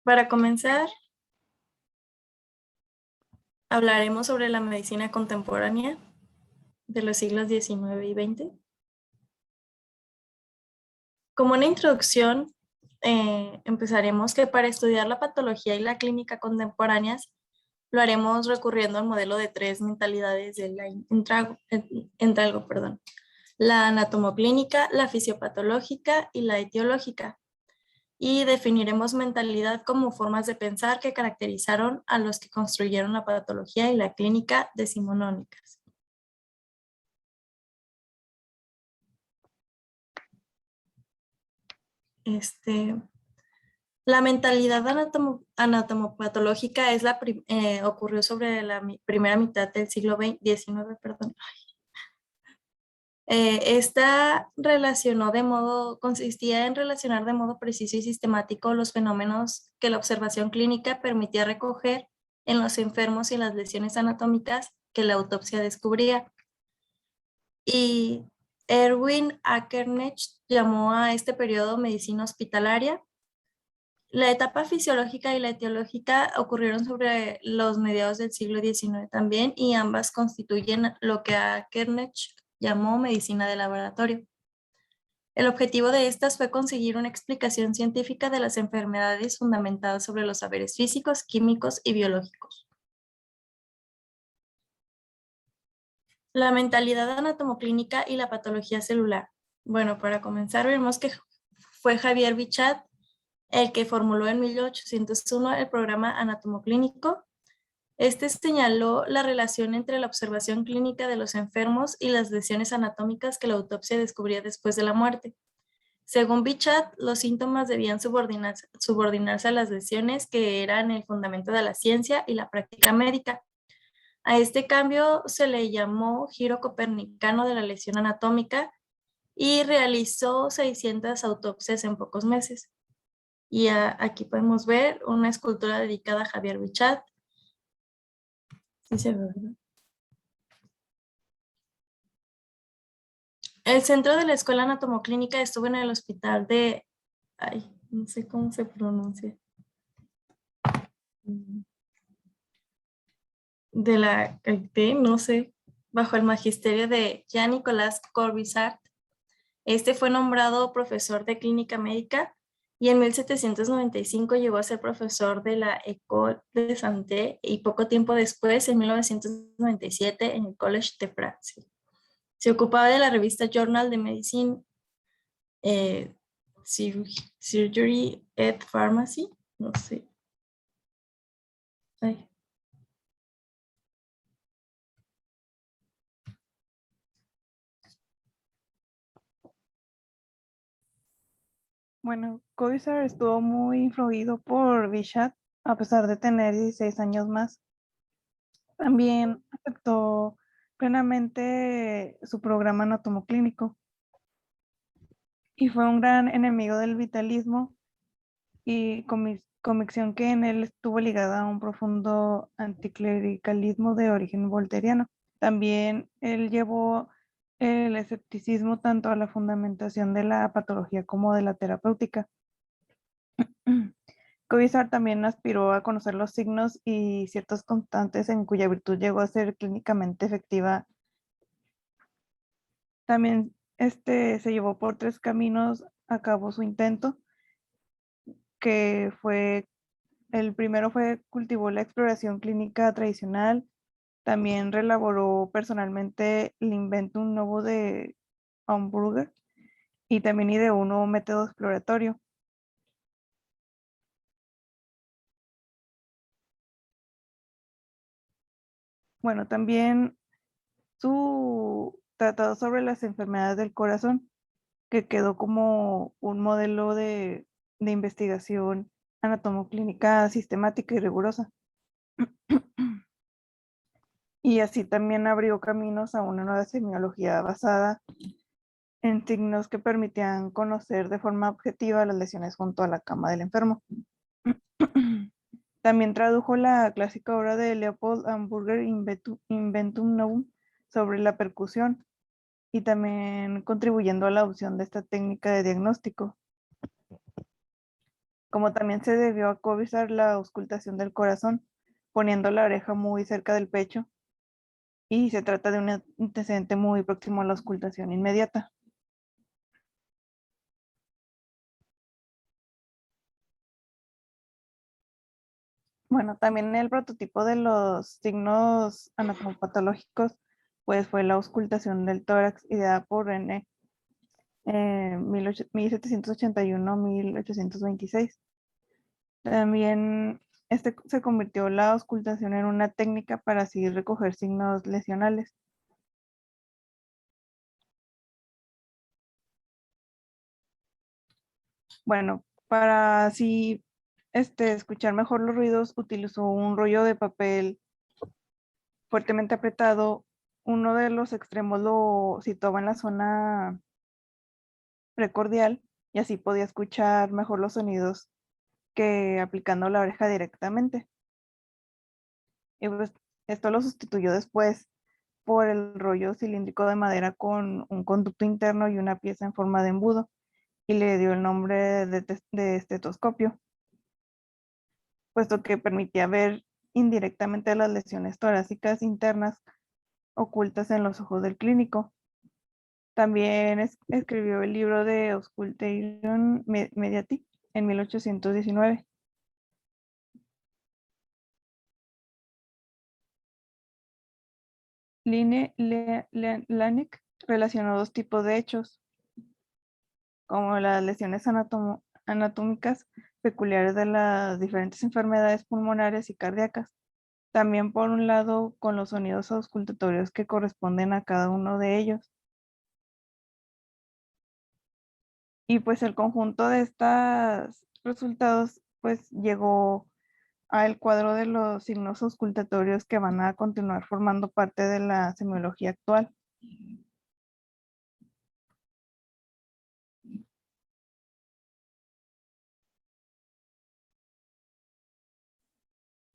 Para comenzar, hablaremos sobre la medicina contemporánea de los siglos XIX y XX. Como una introducción, empezaremos que para estudiar la patología y la clínica contemporáneas, lo haremos recurriendo al modelo de tres mentalidades de la entralgo, la anatomoclínica, la fisiopatológica y la etiológica. Y definiremos mentalidad como formas de pensar que caracterizaron a los que construyeron la patología y la clínica decimonónicas. La mentalidad anatomopatológica ocurrió sobre la primera mitad del siglo XIX, perdón. Esta consistía en relacionar de modo preciso y sistemático los fenómenos que la observación clínica permitía recoger en los enfermos y las lesiones anatómicas que la autopsia descubría. Y Erwin Akernech llamó a este periodo medicina hospitalaria. La etapa fisiológica y la etiológica ocurrieron sobre los mediados del siglo XIX también, y ambas constituyen lo que Akernech llamó medicina de laboratorio. El objetivo de estas fue conseguir una explicación científica de las enfermedades fundamentadas sobre los saberes físicos, químicos y biológicos. La mentalidad anatomoclínica y la patología celular. Bueno, para comenzar vemos que fue Javier Bichat el que formuló en 1801 el programa anatomoclínico. Este señaló la relación entre la observación clínica de los enfermos y las lesiones anatómicas que la autopsia descubría después de la muerte. Según Bichat, los síntomas debían subordinarse a las lesiones, que eran el fundamento de la ciencia y la práctica médica. A este cambio se le llamó giro copernicano de la lesión anatómica y realizó 600 autopsias en pocos meses. Y aquí podemos ver una escultura dedicada a Javier Bichat. Sí se ve, ¿verdad? El centro de la Escuela Anatomoclínica estuvo en el hospital de... Ay, no sé cómo se pronuncia. De la... no sé. Bajo el magisterio de Jean-Nicolas Corvisart. Este fue nombrado profesor de clínica médica y en 1795 llegó a ser profesor de la École de Santé, y poco tiempo después, en 1997, en el Collège de Francia. Se ocupaba de la revista Journal de Medicine, Surgery et Pharmacy, no sé. Ay. Bueno, Corvisart estuvo muy influido por Bichat, a pesar de tener 16 años más. También aceptó plenamente su programa anatomoclínico y fue un gran enemigo del vitalismo y convicción que en él estuvo ligada a un profundo anticlericalismo de origen volteriano. También él llevó el escepticismo tanto a la fundamentación de la patología como de la terapéutica. Corvisart también aspiró a conocer los signos y ciertas constantes en cuya virtud llegó a ser clínicamente efectiva. También se llevó por tres caminos a cabo su intento, que fue, el primero fue cultivó la exploración clínica tradicional, también reelaboró personalmente el inventum novo de Hamburger y también ideó un nuevo método exploratorio. Bueno, también su tratado sobre las enfermedades del corazón, que quedó como un modelo de investigación anatomoclínica sistemática y rigurosa. Y así también abrió caminos a una nueva semiología basada en signos que permitían conocer de forma objetiva las lesiones junto a la cama del enfermo. También tradujo la clásica obra de Leopold Hamburger, Inventum Novum, sobre la percusión, y también contribuyendo a la adopción de esta técnica de diagnóstico. como también se debió a cobijar la auscultación del corazón, poniendo la oreja muy cerca del pecho, y se trata de un antecedente muy próximo a la auscultación inmediata. Bueno, también el prototipo de los signos anatomopatológicos, pues fue la auscultación del tórax ideada por René en 1781-1826. También se convirtió la auscultación en una técnica para así recoger signos lesionales. Bueno, para así escuchar mejor los ruidos, utilizó un rollo de papel fuertemente apretado. Uno de los extremos lo situaba en la zona precordial y así podía escuchar mejor los sonidos que aplicando la oreja directamente. Y pues esto lo sustituyó después por el rollo cilíndrico de madera con un conducto interno y una pieza en forma de embudo, y le dio el nombre de estetoscopio, puesto que permitía ver indirectamente las lesiones torácicas internas ocultas en los ojos del clínico. También escribió el libro de Auscultation Mediati en 1819. Laennec relacionó dos tipos de hechos, como las lesiones anatómicas peculiares de las diferentes enfermedades pulmonares y cardíacas. También, por un lado, con los sonidos auscultatorios que corresponden a cada uno de ellos. Y pues el conjunto de estos resultados pues llegó al cuadro de los signos auscultatorios que van a continuar formando parte de la semiología actual.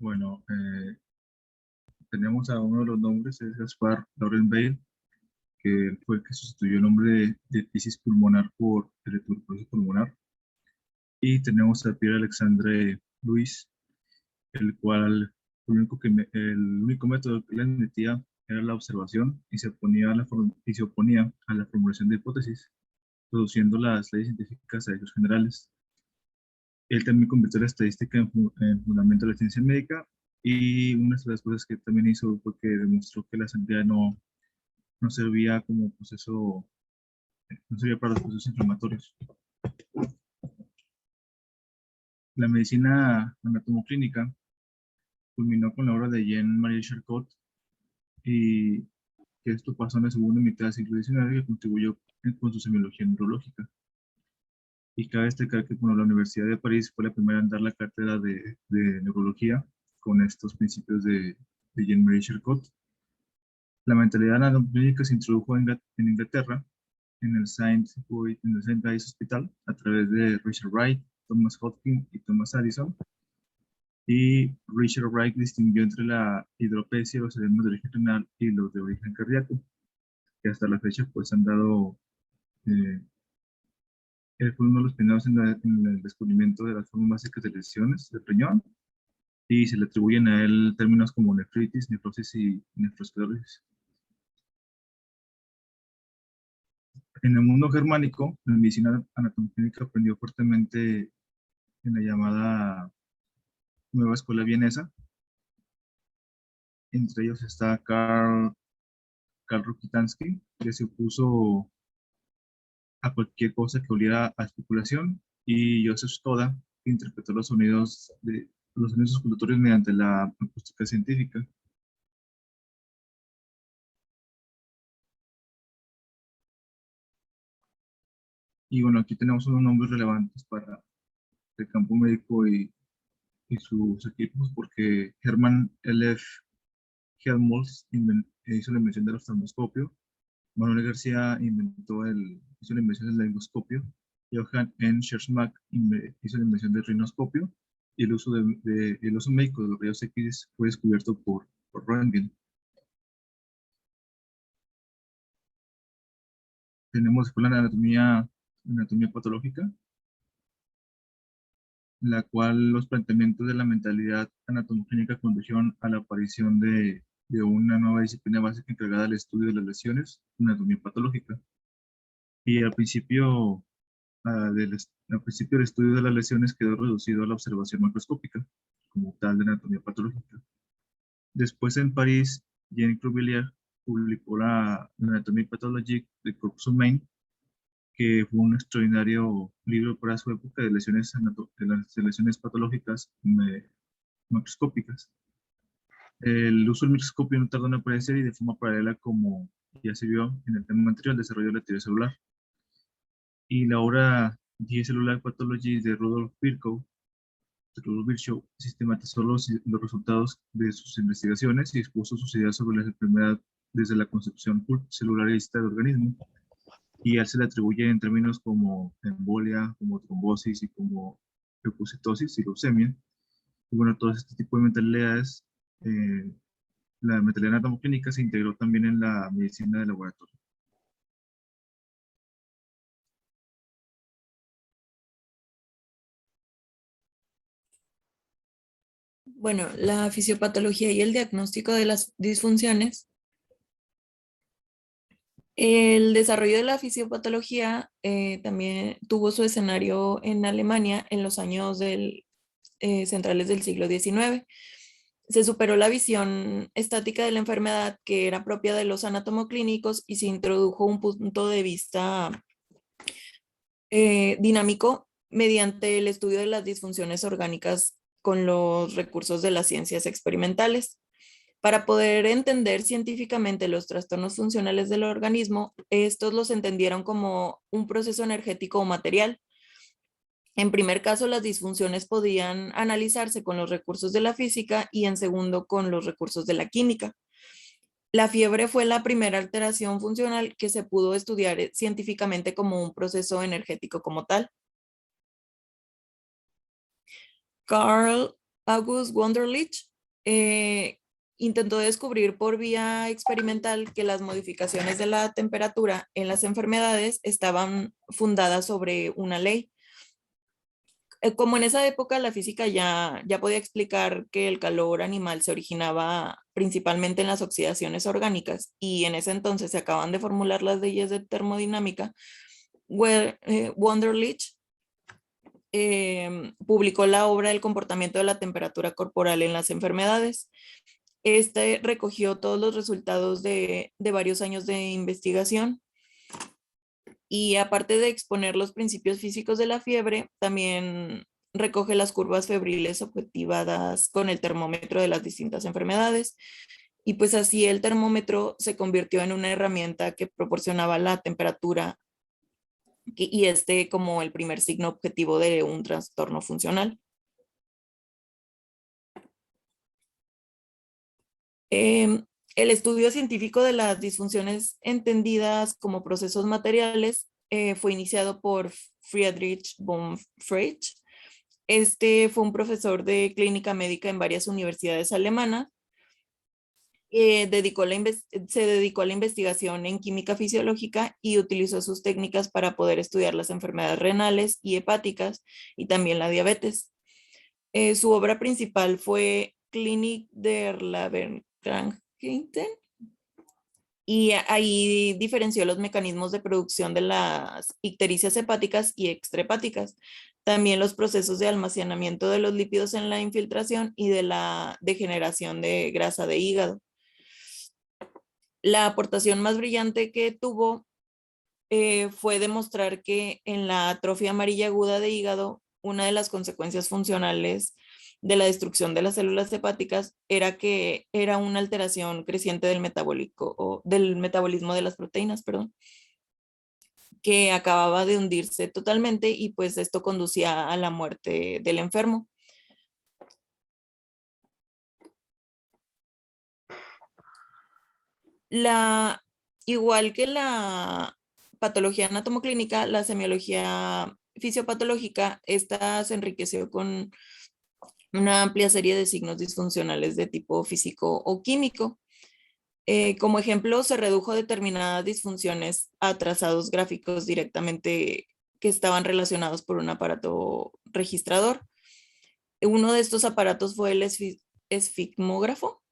Bueno, tenemos a uno de los nombres, es Gaspar Laurent Weil, que fue el que sustituyó el nombre de tisis pulmonar por electroporesis pulmonar. Y tenemos a Pierre Alexandre Louis, el cual el único método que le metía era la observación y se oponía a la formulación de hipótesis, produciendo las leyes científicas a hechos generales. Él también convirtió la estadística en fundamento de la ciencia médica, y una de las cosas que también hizo fue que demostró que la sangre no servía como proceso, no servía para los procesos inflamatorios. La medicina anatomoclínica culminó con la obra de Jean-Marie Charcot, y que esto pasó en la segunda mitad del siglo XIX, que contribuyó con su semiología neurológica. Y cabe destacar que bueno, la Universidad de París fue la primera en dar la cátedra de neurología con estos principios de Jean-Marie Charcot. La mentalidad anatomoclínica se introdujo en Inglaterra, en el St. Ives Hospital, a través de Richard Wright, Thomas Hodgkin y Thomas Addison. Y Richard Wright distinguió entre la hidropesia, los edemas de origen renal y los de origen cardíaco, que hasta la fecha pues han dado, él fue uno de los primeros en el descubrimiento de las formas básicas de lesiones del riñón, y se le atribuyen a él términos como nefritis, nefrosis y nefrosclerosis. En el mundo germánico, la medicina anatomoclínica aprendió fuertemente en la llamada Nueva Escuela Vienesa. Entre ellos está Karl Rokitansky, que se opuso a cualquier cosa que oliera a especulación, y Joseph Stoda, que interpretó los sonidos auscultatorios mediante la acústica científica. Y bueno, aquí tenemos unos nombres relevantes para el campo médico y sus equipos, porque Hermann L.F. Helmholtz hizo la invención del oftalmoscopio, Manuel García hizo la invención del laringoscopio, Johann N. Schermack hizo la invención del rinoscopio, y el uso médico de los rayos X fue descubierto por Röntgen. Tenemos después la anatomía patológica, la cual los planteamientos de la mentalidad anatomoclínica condujeron a la aparición de una nueva disciplina básica encargada al estudio de las lesiones, anatomía patológica. Y al principio el estudio de las lesiones quedó reducido a la observación macroscópica, como tal de anatomía patológica. Después en París, Jean Crouvillier publicó la Anatomie pathologique de corps humain, que fue un extraordinario libro para su época de las lesiones patológicas macroscópicas. El uso del microscopio no tardó en aparecer y de forma paralela, como ya se vio en el tema anterior, el desarrollo de la teoría celular. Y la obra Die Cellular Pathology de Rudolf Virchow sistematizó los resultados de sus investigaciones y expuso sus ideas sobre la enfermedad desde la concepción celularista del organismo, y a él se le atribuye en términos como embolia, como trombosis y como leucocitosis y leucemia. Y bueno, todo este tipo de mentalidades, la mentalidad anatomoclínica se integró también en la medicina de laboratorio. Bueno, la fisiopatología y el diagnóstico de las disfunciones. El desarrollo de la fisiopatología también tuvo su escenario en Alemania en los años centrales del siglo XIX. Se superó la visión estática de la enfermedad que era propia de los anatomoclínicos y se introdujo un punto de vista dinámico mediante el estudio de las disfunciones orgánicas con los recursos de las ciencias experimentales. Para poder entender científicamente los trastornos funcionales del organismo, estos los entendieron como un proceso energético o material. En primer caso, las disfunciones podían analizarse con los recursos de la física y en segundo con los recursos de la química. La fiebre fue la primera alteración funcional que se pudo estudiar científicamente como un proceso energético como tal. Carl August Wunderlich intentó descubrir por vía experimental que las modificaciones de la temperatura en las enfermedades estaban fundadas sobre una ley. Como en esa época la física ya podía explicar que el calor animal se originaba principalmente en las oxidaciones orgánicas y en ese entonces se acaban de formular las leyes de termodinámica, Wunderlich publicó la obra El comportamiento de la temperatura corporal en las enfermedades. Este recogió todos los resultados de varios años de investigación y aparte de exponer los principios físicos de la fiebre, también recoge las curvas febriles objetivadas con el termómetro de las distintas enfermedades. Y pues así el termómetro se convirtió en una herramienta que proporcionaba la temperatura y como el primer signo objetivo de un trastorno funcional. El estudio científico de las disfunciones entendidas como procesos materiales fue iniciado por Friedrich von Fritsch. Este fue un profesor de clínica médica en varias universidades alemanas. Se dedicó a la investigación en química fisiológica y utilizó sus técnicas para poder estudiar las enfermedades renales y hepáticas y también la diabetes. Su obra principal fue Klinik der Leberkrankheiten y ahí diferenció los mecanismos de producción de las ictericias hepáticas y extrahepáticas, también los procesos de almacenamiento de los lípidos en la infiltración y de la degeneración de grasa de hígado. La aportación más brillante que tuvo fue demostrar que en la atrofia amarilla aguda de hígado, una de las consecuencias funcionales de la destrucción de las células hepáticas era que era una alteración creciente del metabolismo de las proteínas, que acababa de hundirse totalmente y pues esto conducía a la muerte del enfermo. Igual que la patología anatomoclínica, la semiología fisiopatológica, esta se enriqueció con una amplia serie de signos disfuncionales de tipo físico o químico. Como ejemplo, se redujo determinadas disfunciones a trazados gráficos directamente que estaban relacionados por un aparato registrador. Uno de estos aparatos fue el esfigmógrafo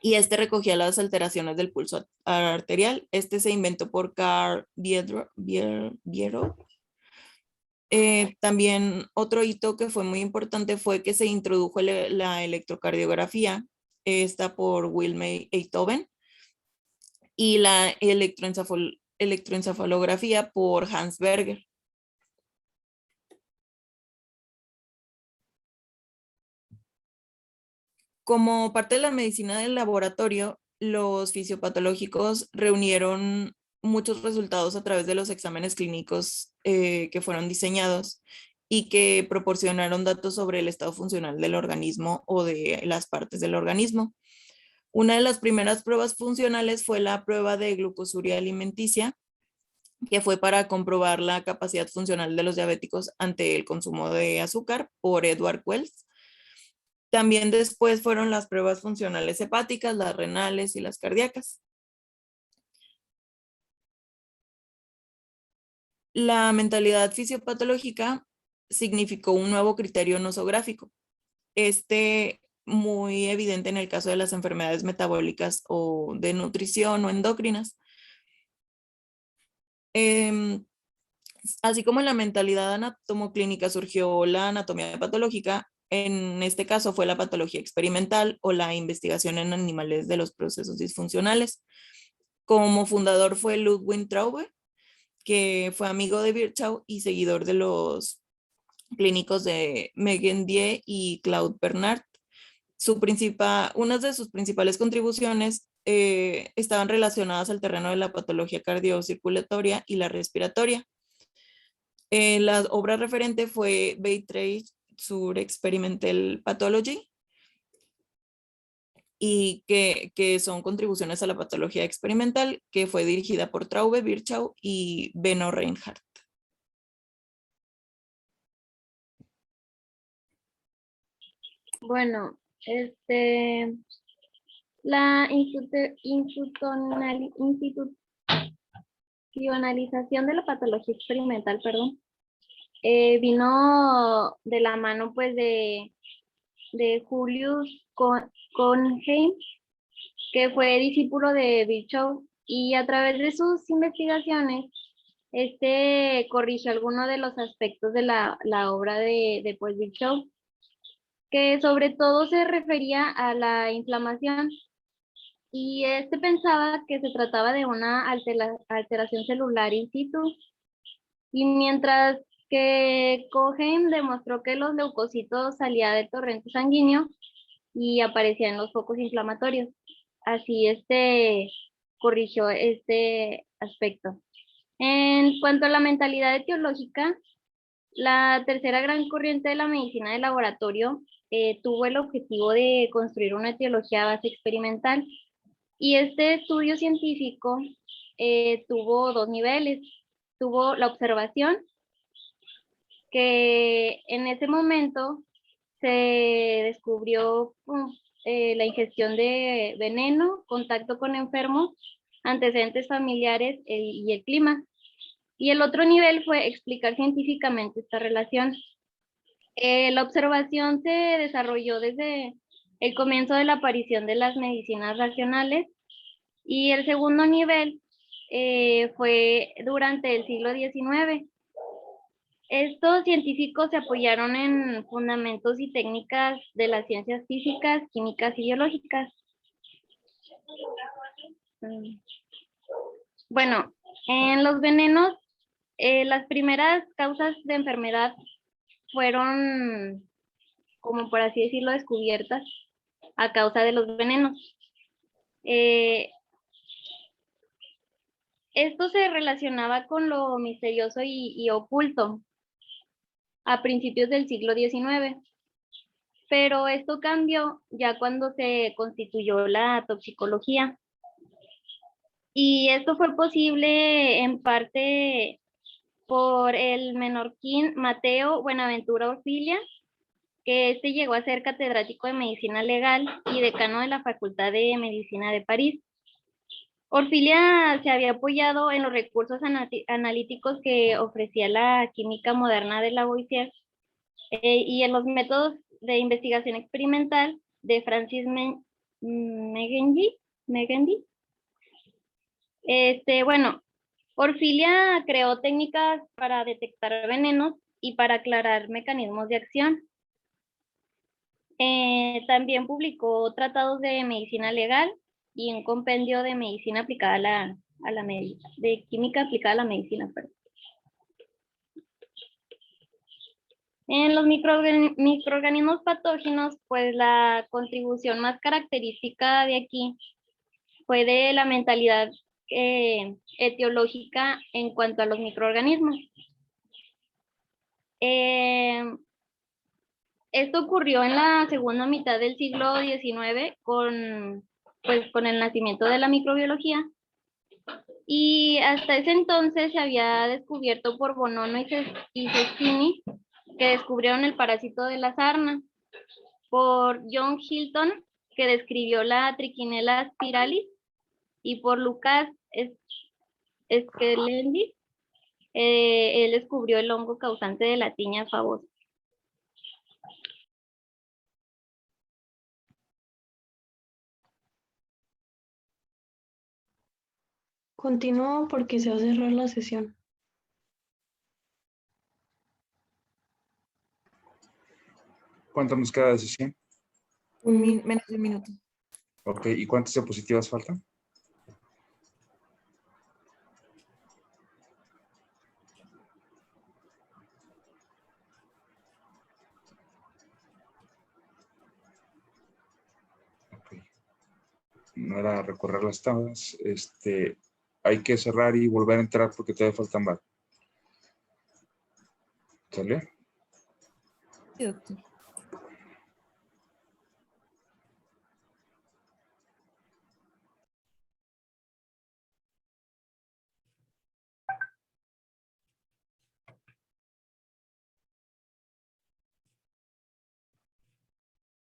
y este recogía las alteraciones del pulso arterial. Este se inventó por Carl Bierroth. También otro hito que fue muy importante fue que se introdujo la electrocardiografía, esta por Wilhelm Einthoven, y la electroencefalografía por Hans Berger. Como parte de la medicina del laboratorio, los fisiopatológicos reunieron muchos resultados a través de los exámenes clínicos que fueron diseñados y que proporcionaron datos sobre el estado funcional del organismo o de las partes del organismo. Una de las primeras pruebas funcionales fue la prueba de glucosuria alimenticia, que fue para comprobar la capacidad funcional de los diabéticos ante el consumo de azúcar por Edward Wells. También después fueron las pruebas funcionales hepáticas, las renales y las cardíacas. La mentalidad fisiopatológica significó un nuevo criterio nosográfico. Muy evidente en el caso de las enfermedades metabólicas o de nutrición o endocrinas. Así como en la mentalidad anatomoclínica surgió la anatomía patológica, en este caso fue la patología experimental o la investigación en animales de los procesos disfuncionales. Como fundador fue Ludwig Traube, que fue amigo de Virchow y seguidor de los clínicos de Megan Die y Claude Bernard. Una de sus principales contribuciones estaban relacionadas al terreno de la patología cardiocirculatoria y la respiratoria. La obra referente fue Beitrage sur Experimental Pathology, y que son contribuciones a la patología experimental, que fue dirigida por Traube, Virchow y Benno Reinhardt. Bueno, la institucionalización de la patología experimental, perdón, vino de la mano pues de Julius Cohnheim, que fue discípulo de Virchow, y a través de sus investigaciones corrigió algunos de los aspectos de la obra de pues, Virchow, que sobre todo se refería a la inflamación, y pensaba que se trataba de una alteración celular in situ, y mientras que Cohen demostró que los leucocitos salían del torrente sanguíneo y aparecían en los focos inflamatorios. Así corrigió este aspecto. En cuanto a la mentalidad etiológica, la tercera gran corriente de la medicina de laboratorio tuvo el objetivo de construir una etiología a base experimental, y este estudio científico tuvo dos niveles. Tuvo la observación, que en ese momento se descubrió la ingestión de veneno, contacto con enfermos, antecedentes familiares y el clima. Y el otro nivel fue explicar científicamente esta relación. La observación se desarrolló desde el comienzo de la aparición de las medicinas racionales, y el segundo nivel fue durante el siglo XIX. Estos científicos se apoyaron en fundamentos y técnicas de las ciencias físicas, químicas y biológicas. Bueno, en los venenos, las primeras causas de enfermedad fueron, como por así decirlo, descubiertas a causa de los venenos. Esto se relacionaba con lo misterioso y oculto a principios del siglo XIX, pero esto cambió ya cuando se constituyó la toxicología. Y esto fue posible en parte por el menorquín Mateo Buenaventura Orfila, que llegó a ser catedrático de medicina legal y decano de la Facultad de Medicina de París. Orfila se había apoyado en los recursos analíticos que ofrecía la química moderna de Lavoisier, y en los métodos de investigación experimental de Francis Megendy. Bueno, Orfilia creó técnicas para detectar venenos y para aclarar mecanismos de acción. También publicó tratados de medicina legal y un compendio de medicina aplicada a la medicina, de química aplicada a la medicina. Perdón. En los microorganismos patógenos, pues la contribución más característica de aquí fue de la mentalidad etiológica en cuanto a los microorganismos. Esto ocurrió en la segunda mitad del siglo XIX con el nacimiento de la microbiología. Y hasta ese entonces se había descubierto por Bonono y Cestini, que descubrieron el parásito de la sarna, por John Hilton, que describió la Trichinella spiralis, y por Lucas Scelendis, él descubrió el hongo causante de la tiña favosa. Continúo porque se va a cerrar la sesión. ¿Cuánto nos queda de sesión? Menos de un minuto. Ok, ¿y cuántas diapositivas faltan? Ok. No era recorrer las tablas. Hay que cerrar y volver a entrar porque todavía faltan varios. ¿Sale? Sí, doctor.